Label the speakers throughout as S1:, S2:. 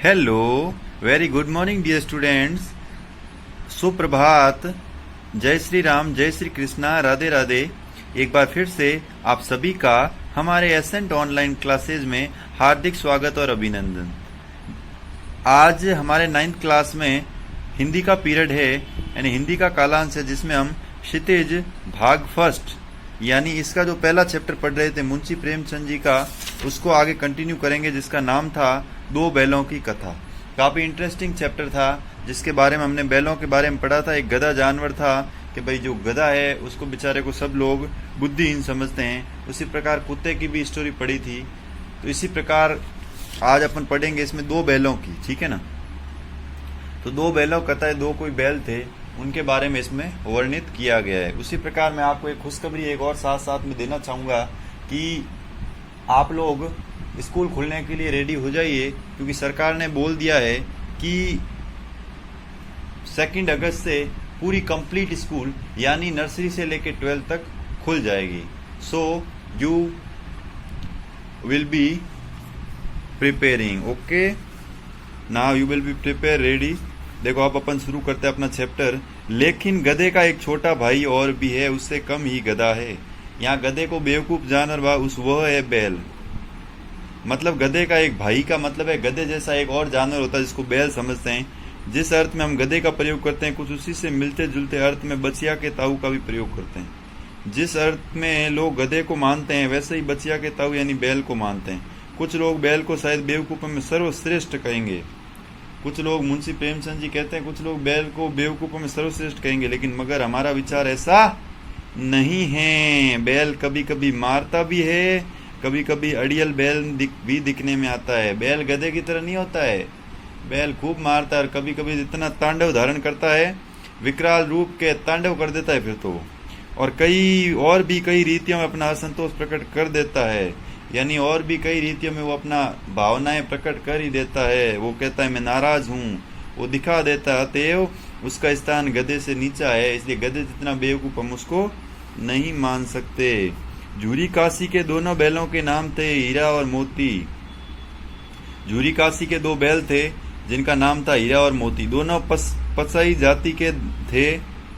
S1: Hello, very good morning dear students. सुप्रभात, जय श्री राम, जय श्री कृष्णा, राधे राधे। एक बार फिर से आप सभी का हमारे एसेंट ऑनलाइन क्लासेज में हार्दिक स्वागत और अभिनंदन। आज हमारे 9th क्लास में हिंदी का पीरियड है, यानी हिंदी का कालांश है, जिसमें हम क्षितिज भाग फर्स्ट यानी इसका जो पहला चैप्टर पढ़ रहे थे मुंशी प्रेमचंद जी का, उसको आगे कंटिन्यू करेंगे, जिसका नाम था दो बैलों की कथा। काफी इंटरेस्टिंग चैप्टर था, जिसके बारे में हमने बैलों के बारे में पढ़ा था। एक गधा जानवर था कि भाई जो गधा है उसको बेचारे को सब लोग बुद्धिहीन समझते हैं। उसी प्रकार कुत्ते की भी स्टोरी पढ़ी थी। तो इसी प्रकार आज अपन पढ़ेंगे इसमें दो बैलों की, ठीक है ना। तो दो बैलों कथा है, दो कोई बैल थे, उनके बारे में इसमें वर्णित किया गया है। उसी प्रकार मैं आपको एक खुशखबरी एक और साथ साथ में देना चाहूंगा कि आप लोग स्कूल खुलने के लिए रेडी हो जाइए, क्योंकि सरकार ने बोल दिया है कि 2 अगस्त से पूरी कंप्लीट स्कूल यानी नर्सरी से लेकर 12th तक खुल जाएगी। So you will be preparing, okay. Now you will be prepare, ready. देखो अब अपन शुरू करते हैं अपना चैप्टर। लेकिन गधे का एक छोटा भाई और भी है, उससे कम ही गधा है। यहाँ गधे को बेवकूफ जानवर वह है बैल। मतलब गधे का एक भाई का मतलब है गधे जैसा एक और जानवर होता है जिसको बैल समझते हैं। जिस अर्थ में हम गधे का प्रयोग करते हैं, कुछ उसी से मिलते जुलते अर्थ में बचिया के ताऊ का भी प्रयोग करते हैं। जिस अर्थ में लोग गधे को मानते हैं, वैसे ही बचिया के ताऊ यानी बैल को मानते हैं। कुछ लोग बैल को शायद बेवकूफों में सर्वश्रेष्ठ कहेंगे। कुछ लोग मुंशी प्रेमचंद जी कहते हैं, कुछ लोग बैल को बेवकूफों में सर्वश्रेष्ठ कहेंगे, लेकिन मगर हमारा विचार ऐसा नहीं है। बैल कभी कभी मारता भी है, कभी कभी अड़ियल बैल भी दिखने में आता है। बैल गधे की तरह नहीं होता है। बैल खूब मारता है और कभी कभी इतना तांडव धारण करता है, विकराल रूप के तांडव कर देता है फिर तो। और कई रीतियों में अपना असंतोष प्रकट कर देता है, यानी और भी कई रीतियों में वो अपना भावनाएं प्रकट कर ही देता है। वो कहता है मैं नाराज हूँ, वो दिखा देता है। अतएव उसका स्थान गधे से नीचा है, इसलिए गधे जितना बेवकूफ हम उसको नहीं मान सकते। झूरी काशी के दोनों बैलों के नाम थे हीरा और मोती। झूरी काशी के दो बैल थे जिनका नाम था हीरा और मोती। दोनों पसाई जाति के थे,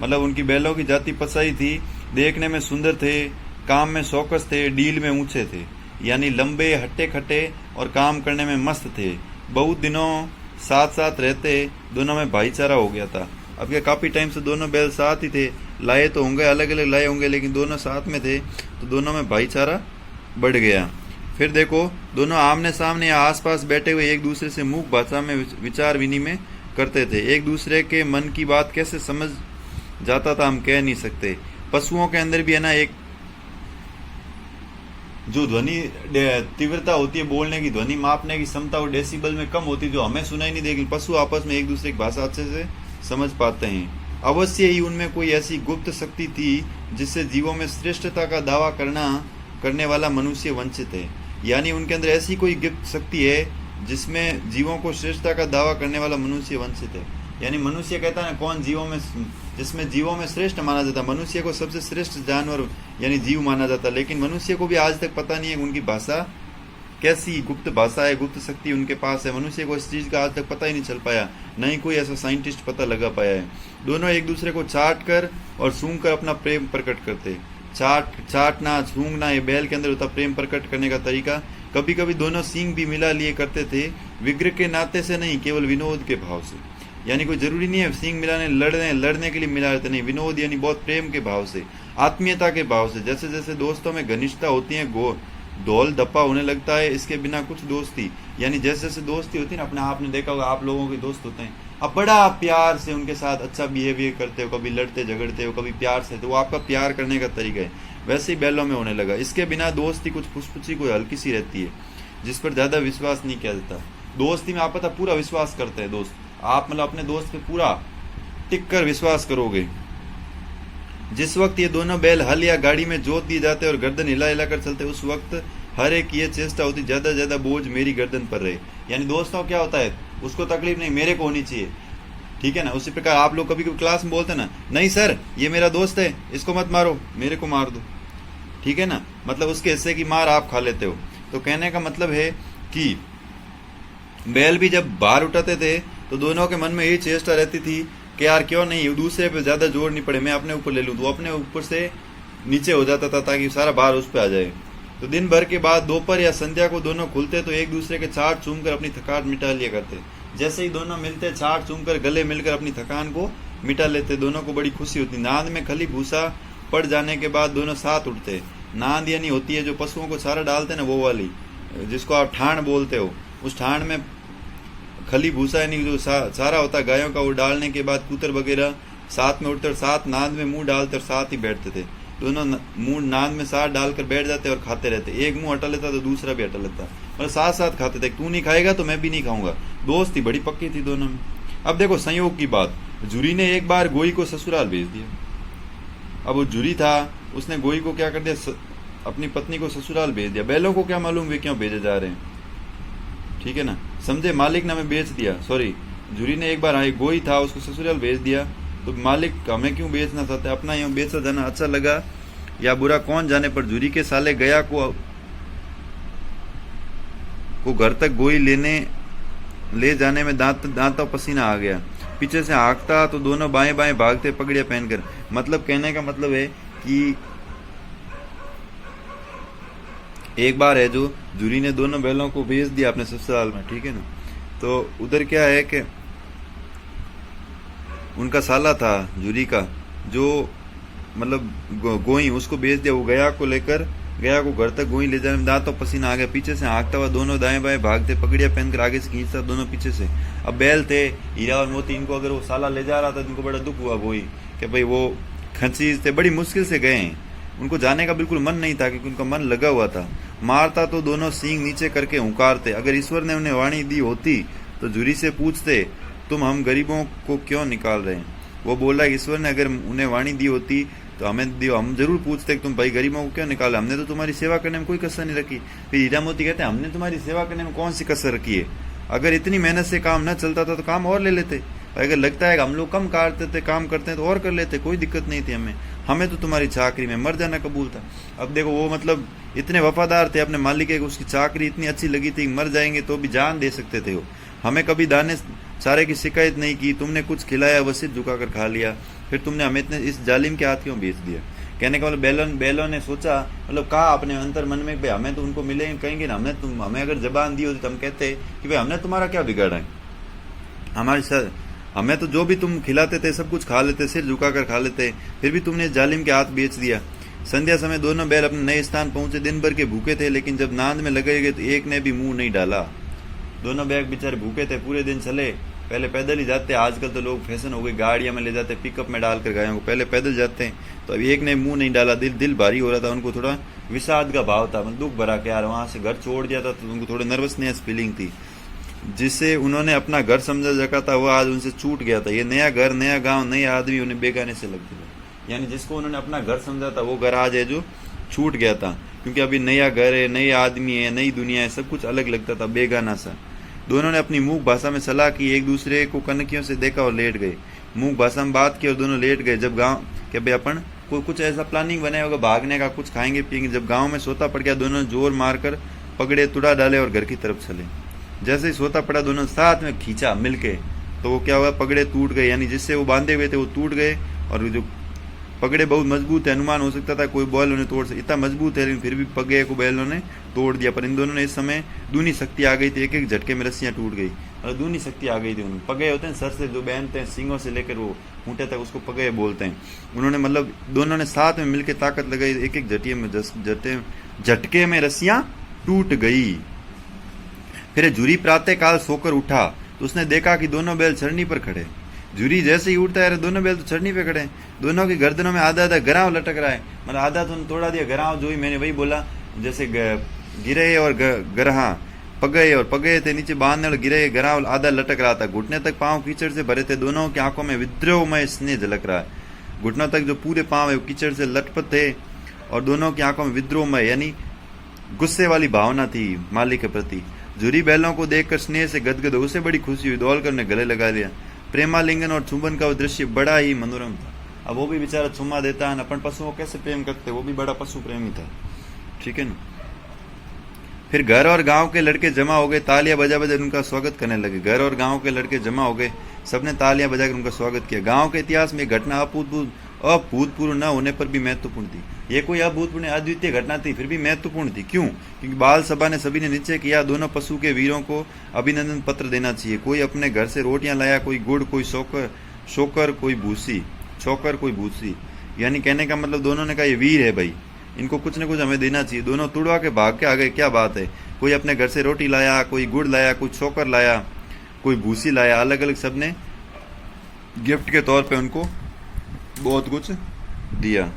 S1: मतलब उनकी बैलों की जाति पसाई थी। देखने में सुंदर थे, काम में शौकस थे, डील में ऊंचे थे, यानी लंबे हट्टे खट्टे और काम करने में मस्त थे। बहुत दिनों साथ साथ रहते, दोनों में भाईचारा हो गया था। अब क्या काफी टाइम से दोनों बैल साथ ही थे। लाए तो होंगे, अलग अलग लाए होंगे, लेकिन दोनों साथ में थे, तो दोनों में भाईचारा बढ़ गया। फिर देखो दोनों आमने सामने या आसपास बैठे हुए एक दूसरे से मुख भाषा में विचार विनिमय करते थे। एक दूसरे के मन की बात कैसे समझ जाता था हम कह नहीं सकते। पशुओं के अंदर भी है ना एक जो ध्वनि तीव्रता होती है, बोलने की ध्वनि मापने की क्षमता वो डेसिबल में कम होती है, जो हमें सुनाई नहीं देगी। पशु आपस में एक दूसरे की भाषा अच्छे से समझ पाते हैं। अवश्य ही उनमें कोई ऐसी गुप्त शक्ति थी जिससे जीवों में श्रेष्ठता का दावा करने वाला मनुष्य वंचित है। यानी उनके अंदर ऐसी कोई गुप्त शक्ति है जिसमें जीवों को श्रेष्ठता का दावा करने वाला मनुष्य वंचित है। यानी मनुष्य कहता है ना, कौन जिसमें जीवों में श्रेष्ठ माना जाता। मनुष्य को सबसे श्रेष्ठ जानवर यानी जीव माना जाता, लेकिन मनुष्य को भी आज तक पता नहीं है उनकी भाषा कैसी गुप्त भाषा है, गुप्त शक्ति उनके पास है। मनुष्य को इस चीज का आज तक पता ही नहीं चल पाया, नहीं कोई ऐसा साइंटिस्ट पता लगा पाया है। दोनों एक दूसरे को चाट कर और सूंघ कर अपना प्रेम प्रकट करते। चाटना सूंघना ये बैल के अंदर होता प्रेम प्रकट करने का तरीका। कभी कभी दोनों सींग भी मिला लिए करते थे, विग्रह के नाते से नहीं, केवल विनोद के भाव से। यानी कोई जरूरी नहीं है सींग मिलाने लड़ने के लिए मिला लेते, नहीं, विनोद यानी बहुत प्रेम के भाव से, आत्मीयता के भाव से। जैसे जैसे दोस्तों में घनिष्ठता होती है, दौल दप्पा होने लगता है, इसके बिना कुछ दोस्ती, यानी जैसे जैसे दोस्ती होती है ना, अपने आपने देखा होगा आप लोगों के दोस्त होते हैं, अब बड़ा प्यार से उनके साथ अच्छा बिहेवियर करते हो, कभी लड़ते झगड़ते हो, कभी प्यार से, तो वो आपका प्यार करने का तरीका है। वैसे ही बैलों में होने लगा। इसके बिना दोस्ती कुछ फुसफुसी कोई हल्की सी रहती है, जिस पर ज्यादा विश्वास नहीं किया जाता। दोस्ती में आप पता पूरा विश्वास करते हैं दोस्त, आप मतलब अपने दोस्त पे पूरा टिक कर विश्वास करोगे। जिस वक्त ये दोनों बैल हल या गाड़ी में जोत दिए जाते और गर्दन हिला हिला कर चलते, उस वक्त हर एक ये चेष्टा होती ज्यादा बोझ मेरी गर्दन पर रहे। यानी दोस्तों क्या होता है, उसको तकलीफ नहीं मेरे को होनी चाहिए, ठीक है ना। उसी प्रकार आप लोग कभी कभी क्लास में बोलते ना, नहीं सर ये मेरा दोस्त है, इसको मत मारो, मेरे को मार दो, ठीक है ना। मतलब उसके हिस्से की मार आप खा लेते हो। तो कहने का मतलब है कि बैल भी जब बाहर उठाते थे तो दोनों के मन में यही चेष्टा रहती थी कि यार क्यों नहीं दूसरे पे ज्यादा जोर नहीं पड़े, मैं अपने ऊपर ले लूं, तो अपने ऊपर से नीचे हो जाता था ताकि सारा भार उस पे आ जाए। तो दिन भर के बाद दोपहर या संध्या को दोनों खुलते तो एक दूसरे के छाट चूम कर अपनी थकान मिटा लिया करते। जैसे ही दोनों मिलते छाट चूम कर गले मिलकर अपनी थकान को मिटा लेते। दोनों को बड़ी खुशी होती। नांद में खली भूसा पड़ जाने के बाद दोनों साथ उठते। नांद यानी होती है जो पशुओं को चारा डालते ना, वो वाली जिसको आप ठाण बोलते हो, उस ठाण में खली भूसा यानी जो चारा होता है गायों का, वो डालने के बाद कूतर वगैरह साथ में उठते और साथ नांद में मुंह डालते और साथ ही बैठते थे। दोनों मुंह नांद में साथ डालकर बैठ जाते और खाते रहते। एक मुंह हटा लेता तो दूसरा भी हटा लेता, मतलब साथ साथ खाते थे। तू नहीं खाएगा तो मैं भी नहीं खाऊंगा। दोस्ती बड़ी पक्की थी दोनों में। अब देखो संयोग की बात, जूरी ने एक बार गोई को ससुराल भेज दिया। अब वो जूरी था, उसने गोई को क्या कर दिया, अपनी पत्नी को ससुराल भेज दिया। बैलों को क्या मालूम वे क्यों भेजे जा रहे हैं, ठीक है ना, समझे। मालिक ने हमें बेच दिया, सॉरी जूरी ने एक बार आई गोई था उसको ससुराल भेज दिया, तो मालिक हमें क्यों बेचना चाहते, अपना यूं बेचा जाना अच्छा लगा या बुरा कौन जाने। पर जूरी के साले गया को घर तक गोई ले जाने में दांतों पसीना आ गया। पीछे से हाँकता तो दोनों बाएं बाएं भागते पगड़ियां पहनकर। मतलब कहने का मतलब है कि एक बार है जो जूरी ने दोनों बैलों को भेज दिया अपने ससुराल में, ठीक है ना। तो उधर क्या है कि उनका साला था जूरी का, जो मतलब गोई उसको भेज दिया। वो गया को घर तक गोई ले जाने में दांतों पसीना आ गया। पीछे से हाँकता हुआ दोनों दाएं बाएं भागते पगड़ियां पहनकर आगे से खींचता दोनों पीछे से। अब बैल थे हीरा और मोती, इनको अगर वो साला ले जा रहा था तो इनको बड़ा दुख हुआ गोई कि भाई वो खंचीज थे, बड़ी मुश्किल से गए हैं। उनको जाने का बिल्कुल मन नहीं था क्योंकि उनका मन लगा हुआ था। मारता तो दोनों सींग नीचे करके हुंकारते। अगर ईश्वर ने उन्हें वाणी दी होती तो जूरी से पूछते तुम हम गरीबों को क्यों निकाल रहे हैं। वो बोला ईश्वर ने अगर उन्हें वाणी दी होती तो हम जरूर पूछते कि तुम भाई गरीबों को क्यों निकाला, हमने तो तुम्हारी सेवा करने में कोई कसर नहीं रखी। फिर हीरा मोती कहते हैं हमने तुम्हारी सेवा करने में कौन सी कसर रखी है, अगर इतनी मेहनत से काम न चलता था तो काम और ले लेते, अगर लगता है कि हम लोग कम काटते थे काम करते हैं तो और कर लेते, कोई दिक्कत नहीं थी हमें तो तुम्हारी चाकरी में मर जाना कबूल था। अब देखो वो मतलब इतने वफादार थे अपने मालिक के, उसकी चाकरी इतनी अच्छी लगी थी, मर जाएंगे तो भी जान दे सकते थे वो। हमें कभी दाने सारे की शिकायत नहीं की, तुमने कुछ खिलाया वो सिर झुकाकर खा लिया, फिर तुमने हमें इतने इस जालिम के हाथ क्यों बेच दिया। कहने का मतलब बैलों ने सोचा, मतलब कहा अपने अंतर मन में भाई हमें तो उनको मिलेंगे, कहेंगे ना हमें अगर जबान दी होती तो हम कहते कि भाई हमने तुम्हारा क्या बिगाड़ा है, हमें तो जो भी तुम खिलाते थे सब कुछ खा लेते, सिर झुकाकर खा लेते, फिर भी तुमने जालिम के हाथ बेच दिया। संध्या समय दोनों बैल अपने नए स्थान पहुंचे। दिन भर के भूखे थे, लेकिन जब नांद में लगे गए तो एक ने भी मुंह नहीं डाला। दोनों बैग बेचारे भूखे थे, पूरे दिन चले। पहले पैदल ही जाते, आजकल तो लोग फैशन हो गई, गाड़ियां में ले जाते, पिकअप में डालकर गायों को, पहले पैदल जाते हैं। तो अब एक ने मुंह नहीं डाला, दिल भारी हो रहा था उनको, थोड़ा विषाद का भाव था, दुख भरा के यार वहां से घर छोड़ दिया था, तो उनको थोड़ी नर्वसनेस फीलिंग थी, जिससे उन्होंने अपना घर समझा रखा था वो आज उनसे छूट गया था। ये नया घर, नया गांव, नए आदमी उन्हें बेगाने से लग गया, यानी जिसको उन्होंने अपना घर समझा था वो घर आज है जो छूट गया था, क्योंकि अभी नया घर है, नए आदमी है, नई दुनिया है, सब कुछ अलग लगता था, बेगाना सा। दोनों ने अपनी मूक भाषा में सलाह की, एक दूसरे को कनकियों से देखा और लेट गए। मूक भाषा में बात की और दोनों लेट गए। जब गांव के भाई अपन कोई कुछ ऐसा प्लानिंग बनाया होगा भागने का, कुछ खाएंगे पिएंगे, जब गांव में सोता पड़ गया दोनों जोर मारकर पगड़े तुड़ा डाले और घर की तरफ चले। जैसे ही सोता पड़ा दोनों साथ में खींचा मिलके, तो वो क्या हुआ, पगड़े टूट गए, यानी जिससे वो बांधे हुए थे वो टूट गए। और जो पगड़े बहुत मजबूत है, अनुमान हो सकता था कोई बैल उन्हें तोड़ सकता, इतना मजबूत है, लेकिन फिर भी पगड़े को बैलों ने तोड़ दिया। पर इन दोनों ने इस समय दूनी शक्ति आ गई थी, एक एक झटके में रस्सियां टूट गई और दूनी शक्ति आ गई थी उन्हें। पगड़े होते हैं सर से जो बांधते हैं, सींगों से लेकर वो ऊँटे तक, उसको पगड़े बोलते हैं। उन्होंने मतलब दोनों ने साथ में मिलकर ताकत लगाई, एक एक झटके में रस्सियां टूट गई। फिर जूरी प्रातः काल सोकर उठा तो उसने देखा कि दोनों बैल छड़नी पर खड़े। जूरी जैसे ही उठता है दोनों बैल तो छड़नी पे खड़े, दोनों की गर्दनों में आधा आधा गराव लटक रहा है, मतलब आधा तो तोड़ा दिया गराव, जो ही मैंने वही बोला, जैसे गिरे और गरहा पगए और पगए थे नीचे बांधने और गिरे, गराव आधा लटक रहा था। घुटने तक पांव कीचड़ से भरे थे, दोनों की आंखों में विद्रोहमय स्नेह झलक रहा है। घुटनों तक जो पूरे पांव है वो कीचड़ से लटपट थे और दोनों की आंखों में विद्रोहमय यानी गुस्से वाली भावना थी मालिक के प्रति। जूरी बैलों को देखकर स्नेह से गदगद, उसे बड़ी खुशी हुई, दौड़कर उन्हें गले लगा लिया। प्रेमालिंगन और चुंबन का वो दृश्य बड़ा ही मनोरम था। अब वो भी बेचारा चुम्मा देता है, अपन पशुओं कैसे प्रेम करते, वो भी बड़ा पशु प्रेमी था, ठीक है ना। फिर घर और गांव के लड़के जमा हो गए, तालियां बजा बजा उनका स्वागत करने लगे। घर और गांव के लड़के जमा हो गए, सबने तालियां बजाकर उनका स्वागत किया। गांव के इतिहास में घटना अभूतपूर्व न होने पर भी महत्वपूर्ण थी। ये कोई अभूतपूर्ण अद्वितीय घटना थी, फिर भी महत्वपूर्ण थी। क्यों? क्योंकि बाल सभा ने सभी ने निश्चय किया दोनों पशु के वीरों को अभिनंदन पत्र देना चाहिए। कोई अपने घर से रोटियां लाया, कोई गुड़, कोई शोकर, कोई भूसी, छोकर, कोई भूसी। यानी कहने का मतलब दोनों ने कहा ये वीर है भाई, इनको कुछ न कुछ हमें देना चाहिए। दोनों तुड़वा के भाग के आ गए। क्या बात है, कोई अपने घर से रोटी लाया, कोई गुड़ लाया, कोई छोकर लाया, कोई भूसी लाया। अलग अलग सबने गिफ्ट के तौर पे उनको बहुत कुछ दिया।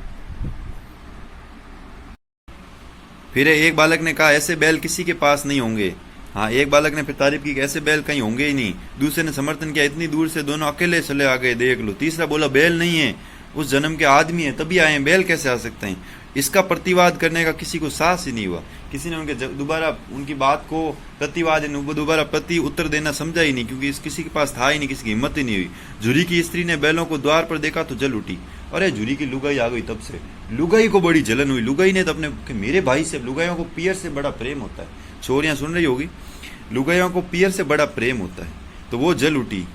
S1: फिर एक बालक ने कहा ऐसे बैल किसी के पास नहीं होंगे। हाँ, एक बालक ने फिर तारीफ की कि ऐसे बैल कहीं होंगे ही नहीं। दूसरे ने समर्थन किया इतनी दूर से दोनों अकेले चले आ गए, देख लो। तीसरा बोला बैल नहीं है, उस जन्म के आदमी है तभी आए हैं, बैल कैसे आ सकते हैं। इसका प्रतिवाद करने का किसी को साहस ही नहीं हुआ। किसी ने उनके दोबारा उनकी बात को प्रतिवाद दोबारा प्रति उत्तर देना समझा ही नहीं, क्योंकि किसी के पास था ही नहीं, किसी की हिम्मत ही नहीं हुई। झुरी की स्त्री ने बैलों को द्वार पर देखा तो जल उठी। अरे झुरी की लुगाई आ गई। तब से लुगाई को बड़ी जलन हुई। लुगाई ने तो अपने कि मेरे भाई से, लुगाइयों को पियर से बड़ा प्रेम होता है। छोरियां सुन रही होगी, लुगाइयों को पियर से बड़ा प्रेम होता है। तो वो जल उठी।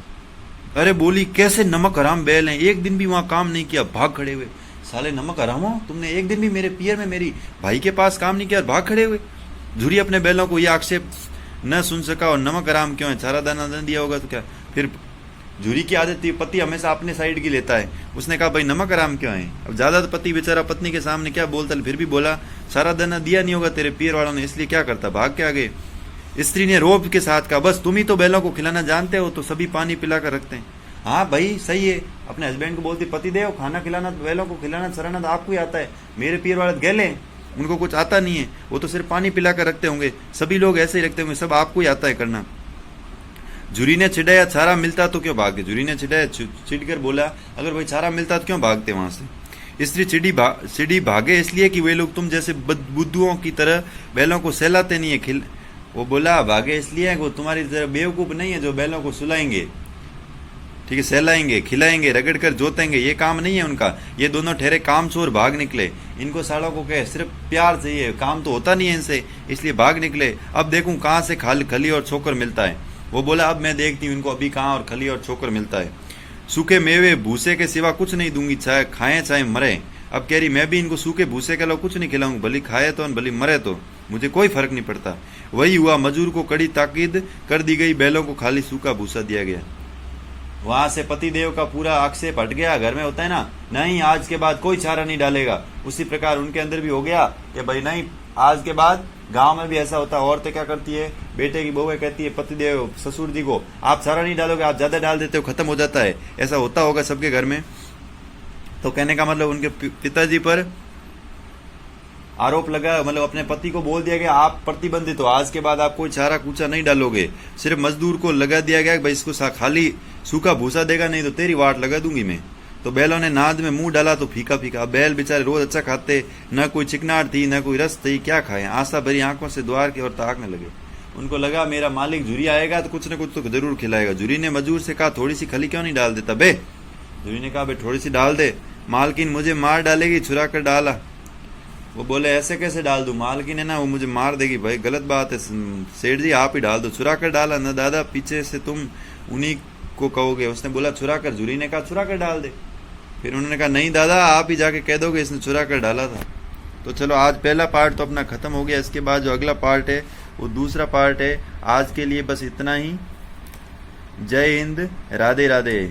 S1: अरे बोली कैसे नमक हराम बैल हैं, एक दिन भी वहां काम नहीं किया, भाग खड़े हुए। साले नमक हराम हो, तुमने एक दिन भी मेरे पियर में मेरी भाई के पास काम नहीं किया और भाग खड़े हुए। झुरी अपने बैलों को यह आक्षेप न सुन सका और नमक हराम क्यों है, चारा दाना न दिया होगा तो क्या। फिर झुरी की आदत थी, पति हमेशा अपने साइड की लेता है। उसने कहा भाई नमक हराम क्यों है। अब ज्यादा तो पति बेचारा पत्नी के सामने क्या बोलता, फिर भी बोला सारा दाना दिया नहीं होगा तेरे पियर वालों ने, इसलिए क्या करता, भाग के आगे। स्त्री ने रोब के साथ कहा बस तुम ही तो बैलों को खिलाना जानते हो, तो सभी पानी पिला कर रखते हैं। हाँ भाई सही है, अपने हस्बैंड को बोलती पति देव खाना खिलाना, बैलों को खिलाना चराना तो आपको ही आता है, मेरे पियर वाले गैले उनको कुछ आता नहीं है, वो तो सिर्फ पानी पिला कर रखते होंगे, सभी लोग ऐसे ही रखते होंगे, सब आपको ही आता है करना। झुरी ने चिढ़ाया चारा मिलता तो क्यों भागते। झुरी ने चिढ़ाया, चिढ़कर बोला अगर भाई चारा मिलता तो क्यों भागते वहां से। स्त्री चिड़ी भागे इसलिए कि वे लोग तुम जैसे बुद्धुओं की तरह बैलों को सहलाते नहीं है। वो बोला भागे इसलिए वो तुम्हारी तरह बेवकूफ नहीं है जो बैलों को सुलाएंगे, ठीक है, सहलाएंगे, खिलाएंगे, रगड़ कर जोतेंगे, ये काम नहीं है उनका। ये दोनों ठहरे कामचोर भाग निकले। इनको सालों को कहे सिर्फ प्यार चाहिए, काम तो होता नहीं है इनसे, इसलिए भाग निकले। अब देखूं कहाँ से खली और छोकर मिलता है। वो बोला अब मैं देखती हूँ इनको अभी कहाँ और खली और छोकर मिलता है। सूखे मेवे भूसे के सिवा कुछ नहीं दूंगी, चाहे खाएं चाहे मरे। अब कह रही मैं भी इनको सूखे भूसे के अलावा कुछ नहीं खिलाऊंगी, भली खाए तो भली मरे तो मुझे कोई फर्क नहीं पड़ता। वही हुआ, मजूर को कड़ी ताकीद कर दी गई, बैलों को खाली सूखा भूसा दिया गया। वहां से पतिदेव का पूरा आक्षेप हट गया। घर में होता है ना, नहीं आज के बाद कोई चारा नहीं डालेगा, उसी प्रकार उनके अंदर भी हो गया कि भाई नहीं आज के बाद। गांव में भी ऐसा होता है, औरतें क्या करती है, बेटे की बहू कहती है पतिदेव ससुर जी को आप चारा नहीं डालोगे, आप ज्यादा डाल देते हो, खत्म हो जाता है। ऐसा होता होगा सबके घर में। तो कहने का मतलब उनके पिताजी पर आरोप लगा, मतलब अपने पति को बोल दिया गया आप प्रतिबंधित हो, आज के बाद आप कोई चारा कूचा नहीं डालोगे। सिर्फ मजदूर को लगा दिया गया भाई इसको खाली सूखा भूसा देगा, नहीं तो तेरी वाट लगा दूंगी मैं। तो बैलों ने नाद में मुंह डाला तो फीका फीका। बैल बेचारे रोज अच्छा खाते, न कोई चिकनाट थी न कोई रस थी, क्या खाए। आशा भरी आंखों से द्वार की ओर ताकने लगे। उनको लगा मेरा मालिक झुरी आएगा तो कुछ न कुछ तो जरूर खिलाएगा। झुरी ने मजदूर से कहा थोड़ी सी खली क्यों नहीं डाल देता बे। झुरी ने कहा भाई थोड़ी सी डाल दे, मालकिन मुझे मार डालेगी, छुरा कर डाला। वो बोले ऐसे कैसे डाल दूं, मालकिन है ना वो मुझे मार देगी। भाई गलत बात है सेठ जी, आप ही डाल दो। छुरा कर डाला ना दादा, पीछे से तुम उन्हीं को कहोगे। उसने बोला छुरा कर। झुरी ने कहा छुरा कर डाल दे। फिर उन्होंने कहा नहीं दादा आप ही जाके कह दोगे इसने छुरा कर डाला था। तो चलो आज पहला पार्ट तो अपना खत्म हो गया। इसके बाद जो अगला पार्ट है वो दूसरा पार्ट है। आज के लिए बस इतना ही। जय हिंद, राधे राधे।